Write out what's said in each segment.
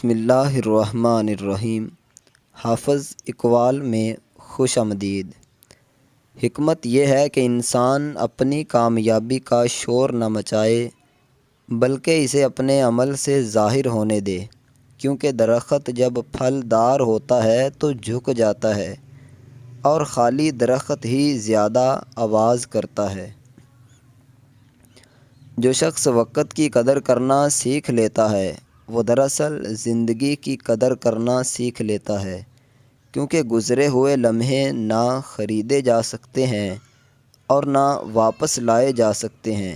بسم اللہ الرحمن الرحیم۔ حافظ اقبال میں خوش آمدید۔ حکمت یہ ہے کہ انسان اپنی کامیابی کا شور نہ مچائے بلکہ اسے اپنے عمل سے ظاہر ہونے دے، کیونکہ درخت جب پھل دار ہوتا ہے تو جھک جاتا ہے اور خالی درخت ہی زیادہ آواز کرتا ہے۔ جو شخص وقت کی قدر کرنا سیکھ لیتا ہے وہ دراصل زندگی کی قدر کرنا سیکھ لیتا ہے، کیونکہ گزرے ہوئے لمحے نہ خریدے جا سکتے ہیں اور نہ واپس لائے جا سکتے ہیں،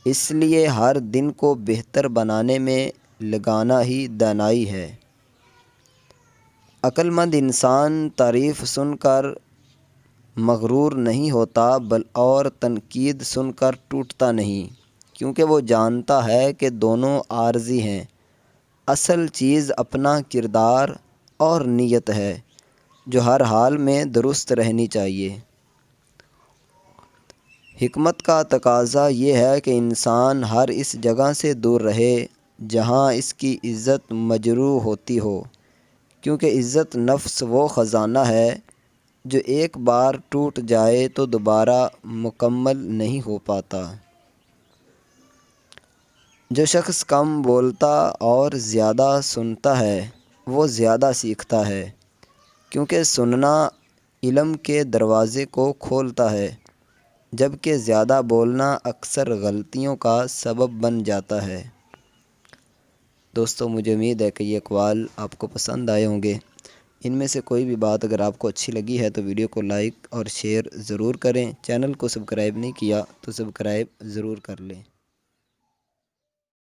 اس لیے ہر دن کو بہتر بنانے میں لگانا ہی دانائی ہے۔ عقل مند انسان تعریف سن کر مغرور نہیں ہوتا اور تنقید سن کر ٹوٹتا نہیں، کیونکہ وہ جانتا ہے کہ دونوں عارضی ہیں۔ اصل چیز اپنا کردار اور نیت ہے، جو ہر حال میں درست رہنی چاہیے۔ حکمت کا تقاضا یہ ہے کہ انسان ہر اس جگہ سے دور رہے جہاں اس کی عزت مجروح ہوتی ہو، کیونکہ عزت نفس وہ خزانہ ہے جو ایک بار ٹوٹ جائے تو دوبارہ مکمل نہیں ہو پاتا۔ جو شخص کم بولتا اور زیادہ سنتا ہے وہ زیادہ سیکھتا ہے، کیونکہ سننا علم کے دروازے کو کھولتا ہے، جبکہ زیادہ بولنا اکثر غلطیوں کا سبب بن جاتا ہے۔ دوستو، مجھے امید ہے کہ یہ اقوال آپ کو پسند آئے ہوں گے۔ ان میں سے کوئی بھی بات اگر آپ کو اچھی لگی ہے تو ویڈیو کو لائک اور شیئر ضرور کریں۔ چینل کو سبسکرائب نہیں کیا تو سبسکرائب ضرور کر لیں۔